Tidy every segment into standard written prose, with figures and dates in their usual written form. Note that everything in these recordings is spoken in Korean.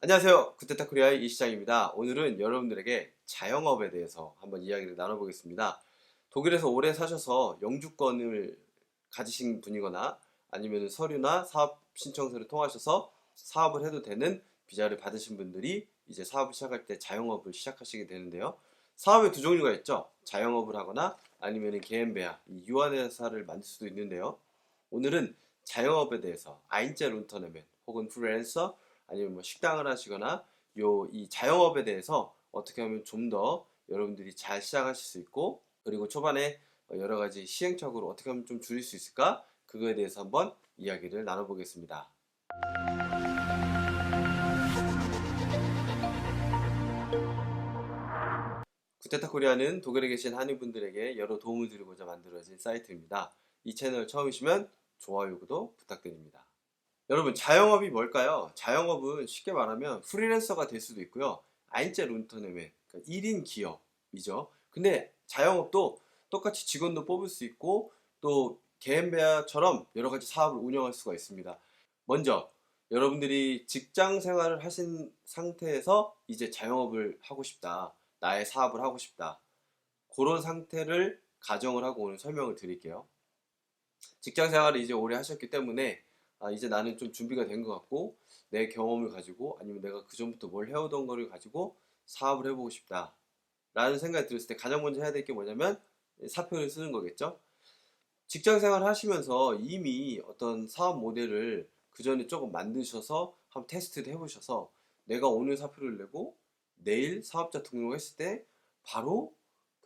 안녕하세요. 굿데타코리아의 이시장입니다. 오늘은 여러분들에게 자영업에 대해서 한번 이야기를 나눠보겠습니다. 독일에서 오래 사셔서 영주권을 가지신 분이거나 아니면 서류나 사업 신청서를 통하셔서 사업을 해도 되는 비자를 받으신 분들이 이제 사업을 시작할 때 자영업을 시작하시게 되는데요. 사업의 두 종류가 있죠. 자영업을 하거나 아니면 개엠베아, 유한회사를 만들 수도 있는데요. 오늘은 자영업에 대해서 아인제 룬터네멘 혹은 프리랜서 아니면 뭐 식당을 하시거나 이 자영업에 대해서 어떻게 하면 좀 더 여러분들이 잘 시작하실 수 있고, 그리고 초반에 여러 가지 시행착오를 어떻게 하면 좀 줄일 수 있을까, 그거에 대해서 한번 이야기를 나눠보겠습니다. 구테타 코리아는 독일에 계신 한인분들에게 여러 도움을 드리고자 만들어진 사이트입니다. 이 채널 처음이시면 좋아요, 구독 부탁드립니다. 여러분, 자영업이 뭘까요? 자영업은 쉽게 말하면 프리랜서가 될 수도 있고요. 아인제 룬터네멘, 그러니까 1인 기업이죠. 근데 자영업도 똑같이 직원도 뽑을 수 있고 또 개인배아처럼 여러 가지 사업을 운영할 수가 있습니다. 먼저 여러분들이 직장 생활을 하신 상태에서 이제 자영업을 하고 싶다, 나의 사업을 하고 싶다, 그런 상태를 가정을 하고 오늘 설명을 드릴게요. 직장 생활을 이제 오래 하셨기 때문에 이제 나는 좀 준비가 된 것 같고 내 경험을 가지고 아니면 내가 그 전부터 뭘 해오던 거를 가지고 사업을 해보고 싶다 라는 생각이 들었을 때 가장 먼저 해야 될 게 뭐냐면 사표를 쓰는 거겠죠. 직장 생활 하시면서 이미 어떤 사업 모델을 그 전에 조금 만드셔서 한번 테스트를 해보셔서 내가 오늘 사표를 내고 내일 사업자 등록했을 때 바로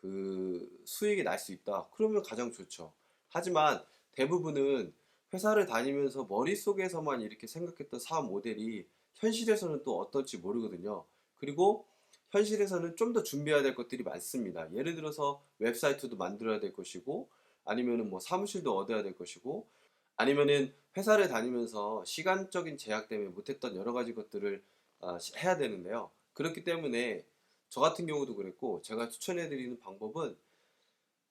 그 수익이 날 수 있다, 그러면 가장 좋죠. 하지만 대부분은 회사를 다니면서 머릿속에서만 이렇게 생각했던 사업 모델이 현실에서는 또 어떨지 모르거든요. 그리고 현실에서는 좀 더 준비해야 될 것들이 많습니다. 예를 들어서 웹사이트도 만들어야 될 것이고, 아니면은 뭐 사무실도 얻어야 될 것이고, 아니면은 회사를 다니면서 시간적인 제약 때문에 못했던 여러 가지 것들을 해야 되는데요. 그렇기 때문에 저 같은 경우도 그랬고, 제가 추천해드리는 방법은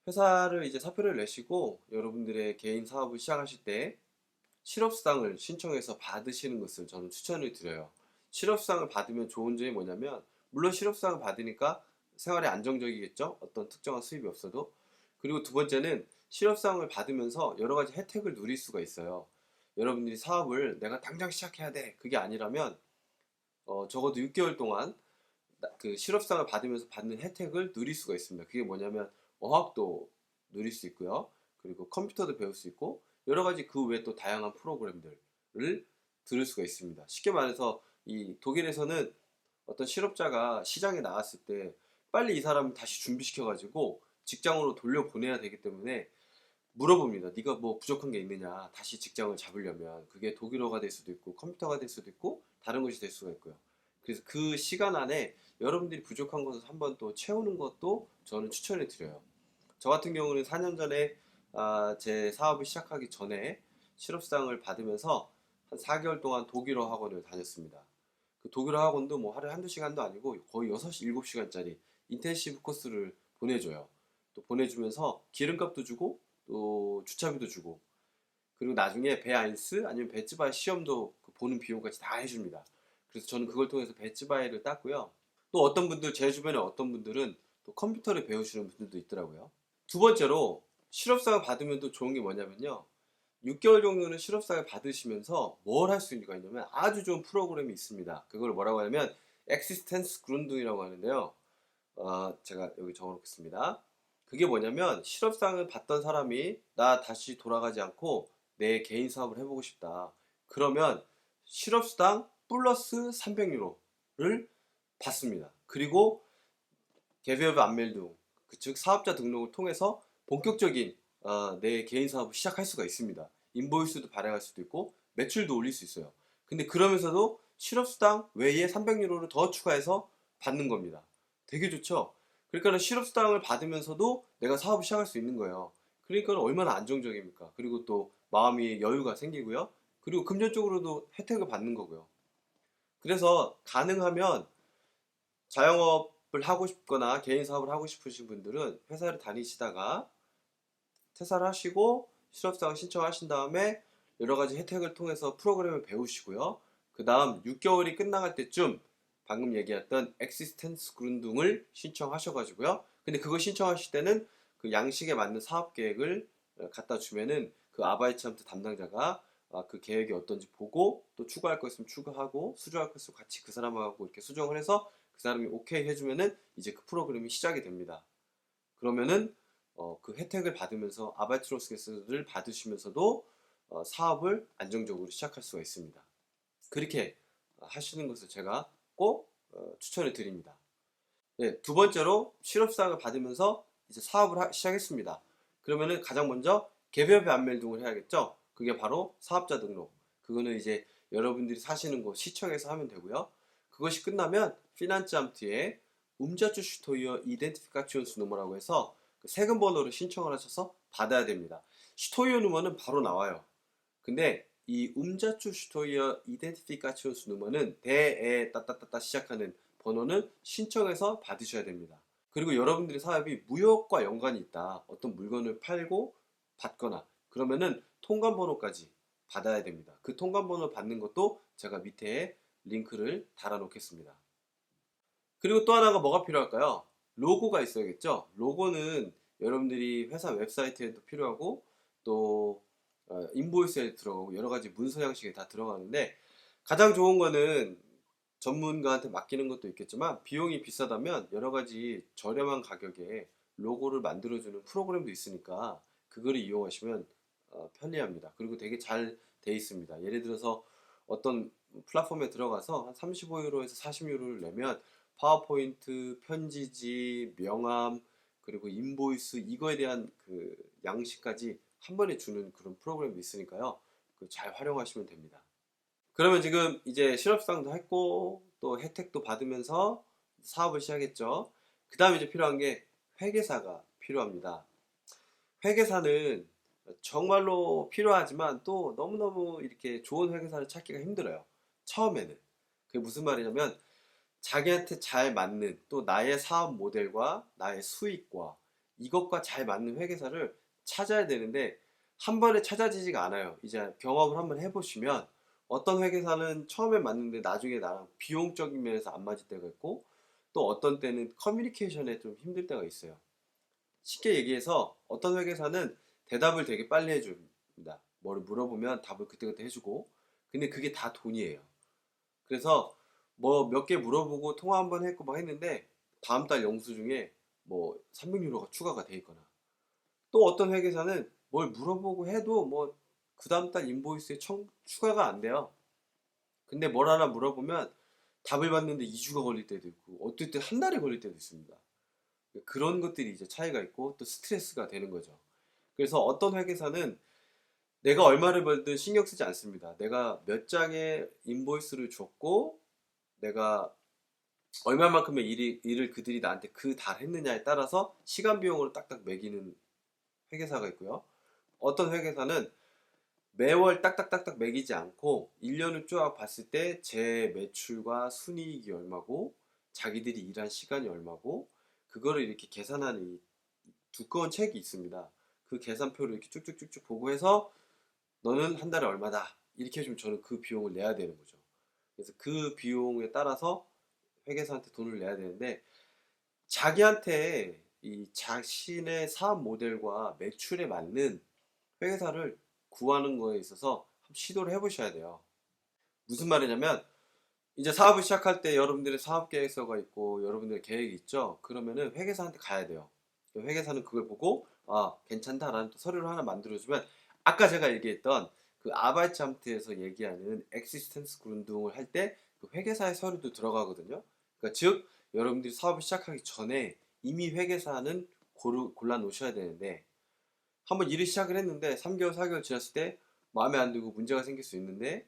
회사를 이제 사표를 내시고 여러분들의 개인 사업을 시작하실 때 실업수당을 신청해서 받으시는 것을 저는 추천을 드려요. 실업수당을 받으면 좋은 점이 뭐냐면, 물론 실업수당을 받으니까 생활이 안정적이겠죠, 어떤 특정한 수입이 없어도. 그리고 두 번째는 실업수당을 받으면서 여러 가지 혜택을 누릴 수가 있어요. 여러분들이 사업을 내가 당장 시작해야 돼, 그게 아니라면 적어도 6개월 동안 그 실업상을 받으면서 받는 혜택을 누릴 수가 있습니다. 그게 뭐냐면 어학도 누릴 수 있고요. 그리고 컴퓨터도 배울 수 있고 여러 가지 그 외에 또 다양한 프로그램들을 들을 수가 있습니다. 쉽게 말해서 이 독일에서는 어떤 실업자가 시장에 나왔을 때 빨리 이 사람을 다시 준비시켜가지고 직장으로 돌려보내야 되기 때문에 물어봅니다. 네가 뭐 부족한 게 있느냐, 다시 직장을 잡으려면. 그게 독일어가 될 수도 있고 컴퓨터가 될 수도 있고 다른 것이 될 수가 있고요. 그래서 그 시간 안에 여러분들이 부족한 것을 한번 또 채우는 것도 저는 추천해 드려요. 저 같은 경우는 4년 전에 제 사업을 시작하기 전에 실업수당을 받으면서 한 4개월 동안 독일어 학원을 다녔습니다. 그 독일어 학원도 뭐 하루에 한두 시간도 아니고 거의 6시, 7시간짜리 인텐시브 코스를 보내줘요. 또 보내주면서 기름값도 주고 또 주차비도 주고, 그리고 나중에 베아인스 아니면 베츠바이 시험도 그 보는 비용까지 다 해줍니다. 그래서 저는 그걸 통해서 베츠바이를 땄고요. 또 어떤 분들, 제 주변에 어떤 분들은 또 컴퓨터를 배우시는 분들도 있더라고요. 두 번째로 실업상을 받으면 또 좋은 게 뭐냐면요, 6개월 정도는 실업상을 받으시면서 뭘 할 수 있냐면 아주 좋은 프로그램이 있습니다. 그걸 뭐라고 하냐면 엑시스텐스 그룬둥이라고 하는데요. 제가 여기 적어놓겠습니다. 그게 뭐냐면 실업상을 받던 사람이 나 다시 돌아가지 않고 내 개인 사업을 해보고 싶다, 그러면 실업수당 플러스 300유로를 받습니다. 그리고 개비업 안멜동, 즉 사업자 등록을 통해서 본격적인 내 개인 사업을 시작할 수가 있습니다. 인보이스도 발행할 수도 있고 매출도 올릴 수 있어요. 근데 그러면서도 실업수당 외에 300유로를 더 추가해서 받는 겁니다. 되게 좋죠? 그러니까 실업수당을 받으면서도 내가 사업을 시작할 수 있는 거예요. 그러니까 얼마나 안정적입니까? 그리고 또 마음이 여유가 생기고요. 그리고 금전적으로도 혜택을 받는 거고요. 그래서 가능하면 자영업을 하고 싶거나 개인 사업을 하고 싶으신 분들은 회사를 다니시다가 퇴사를 하시고 실업수당 신청하신 다음에 여러 가지 혜택을 통해서 프로그램을 배우시고요. 그 다음 6개월이 끝나갈 때쯤 방금 얘기했던 엑시스텐스 그룬둥을 신청하셔가지고요. 근데 그거 신청하실 때는 그 양식에 맞는 사업 계획을 갖다 주면은 그 아바이츠함트 담당자가 그 계획이 어떤지 보고 또 추가할 거 있으면 추가하고 수정할 거 있으면 같이 그 사람하고 이렇게 수정을 해서 그 사람이 오케이 해주면은 이제 그 프로그램이 시작이 됩니다. 그러면은 그 혜택을 받으면서 아바이트로스를 받으시면서도 사업을 안정적으로 시작할 수가 있습니다. 그렇게 하시는 것을 제가 꼭 추천을 드립니다. 네, 두 번째로 실업사항을 받으면서 이제 사업을 시작했습니다. 그러면은 가장 먼저 개별배 안멜동을 해야겠죠. 그게 바로 사업자 등록. 그거는 이제 여러분들이 사시는 곳 시청에서 하면 되고요. 그것이 끝나면 피난츠암트에 umsatzsteuer Identifikationsnummer라고 해서 그 세금 번호를 신청을 하셔서 받아야 됩니다. 슈토이어 누머는 바로 나와요. 근데 이 umsatzsteuer Identifikationsnummer는 대에 따따따따 시작하는 번호는 신청해서 받으셔야 됩니다. 그리고 여러분들의 사업이 무역과 연관이 있다. 어떤 물건을 팔고 받거나 그러면은 통관번호까지 받아야 됩니다. 그 통관번호 받는 것도 제가 밑에 링크를 달아 놓겠습니다. 그리고 또 하나가 뭐가 필요할까요? 로고가 있어야겠죠? 로고는 여러분들이 회사 웹사이트에도 필요하고 또 인보이스에 들어가고 여러 가지 문서 양식에 다 들어가는데 가장 좋은 거는 전문가한테 맡기는 것도 있겠지만 비용이 비싸다면 여러 가지 저렴한 가격에 로고를 만들어주는 프로그램도 있으니까 그거를 이용하시면 편리합니다. 그리고 되게 잘 돼 있습니다. 예를 들어서 어떤 플랫폼에 들어가서 한 35유로에서 40유로를 내면 파워포인트, 편지지, 명함, 그리고 인보이스 이거에 대한 그 양식까지 한 번에 주는 그런 프로그램도 있으니까요. 잘 활용하시면 됩니다. 그러면 지금 이제 실업상도 했고 또 혜택도 받으면서 사업을 시작했죠. 그 다음에 이제 필요한 게 회계사가 필요합니다. 회계사는 정말로 필요하지만 또 너무너무 이렇게 좋은 회계사를 찾기가 힘들어요. 처음에는. 그게 무슨 말이냐면 자기한테 잘 맞는 또 나의 사업 모델과 나의 수익과 이것과 잘 맞는 회계사를 찾아야 되는데 한 번에 찾아지지가 않아요. 이제 경험을 한번 해보시면 어떤 회계사는 처음에 맞는데 나중에 나랑 비용적인 면에서 안 맞을 때가 있고 또 어떤 때는 커뮤니케이션에 좀 힘들 때가 있어요. 쉽게 얘기해서 어떤 회계사는 대답을 되게 빨리 해줍니다. 뭐를 물어보면 답을 그때그때 해주고 근데 그게 다 돈이에요. 그래서 뭐 몇 개 물어보고 통화 한번 했고 막 했는데 다음 달 영수증에 뭐 300유로가 추가가 돼 있거나 또 어떤 회계사는 뭘 물어보고 해도 뭐 그 다음 달 인보이스에 추가가 안 돼요. 근데 뭘 하나 물어보면 답을 받는데 2주가 걸릴 때도 있고 어떨 때 한 달이 걸릴 때도 있습니다. 그런 것들이 이제 차이가 있고 또 스트레스가 되는 거죠. 그래서 어떤 회계사는 내가 얼마를 벌든 신경 쓰지 않습니다. 내가 몇 장의 인보이스를 줬고 내가 얼마만큼의 일을 그들이 나한테 그 달 했느냐에 따라서 시간 비용으로 딱딱 매기는 회계사가 있고요. 어떤 회계사는 매월 딱딱딱딱 매기지 않고 1년을 쭉 봤을 때 제 매출과 순이익이 얼마고 자기들이 일한 시간이 얼마고 그거를 이렇게 계산하는 이 두꺼운 책이 있습니다. 그 계산표를 이렇게 쭉쭉쭉쭉 보고 해서 너는 한 달에 얼마다 이렇게 해주면 저는 그 비용을 내야 되는 거죠. 그래서 그 비용에 따라서 회계사한테 돈을 내야 되는데 자기한테 이 자신의 사업 모델과 매출에 맞는 회계사를 구하는 거에 있어서 한번 시도를 해보셔야 돼요. 무슨 말이냐면 이제 사업을 시작할 때 여러분들의 사업 계획서가 있고 여러분들의 계획이 있죠. 그러면은 회계사한테 가야 돼요. 회계사는 그걸 보고 괜찮다라는 또 서류를 하나 만들어주면 아까 제가 얘기했던 그 아바이츠함트에서 얘기하는 엑시스텐스 그룬둥을 할 때 그 회계사의 서류도 들어가거든요. 그러니까 즉 여러분들이 사업을 시작하기 전에 이미 회계사는 골라 놓으셔야 되는데 한번 일을 시작을 했는데 3개월, 4개월 지났을 때 마음에 안 들고 문제가 생길 수 있는데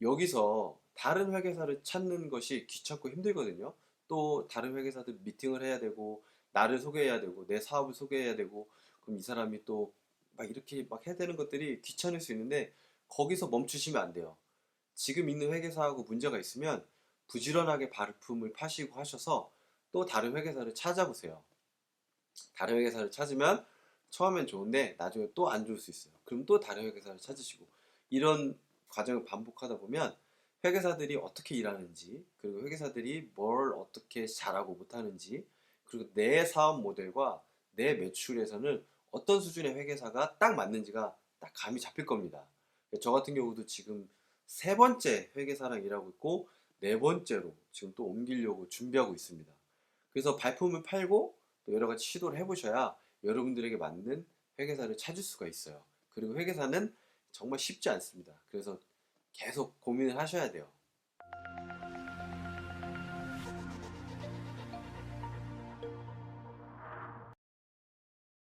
여기서 다른 회계사를 찾는 것이 귀찮고 힘들거든요. 또 다른 회계사들 미팅을 해야 되고 나를 소개해야 되고 내 사업을 소개해야 되고 그럼 이 사람이 또 막 이렇게 막 해야 되는 것들이 귀찮을 수 있는데 거기서 멈추시면 안 돼요. 지금 있는 회계사하고 문제가 있으면 부지런하게 발품을 파시고 하셔서 또 다른 회계사를 찾아보세요. 다른 회계사를 찾으면 처음엔 좋은데 나중에 또 안 좋을 수 있어요. 그럼 또 다른 회계사를 찾으시고 이런 과정을 반복하다 보면 회계사들이 어떻게 일하는지, 그리고 회계사들이 뭘 어떻게 잘하고 못하는지, 그리고 내 사업 모델과 내 매출에서는 어떤 수준의 회계사가 딱 맞는지가 딱 감이 잡힐 겁니다. 저 같은 경우도 지금 세 번째 회계사랑 일하고 있고, 네 번째로 지금 또 옮기려고 준비하고 있습니다. 그래서 발품을 팔고 또 여러 가지 시도를 해보셔야 여러분들에게 맞는 회계사를 찾을 수가 있어요. 그리고 회계사는 정말 쉽지 않습니다. 그래서 계속 고민을 하셔야 돼요.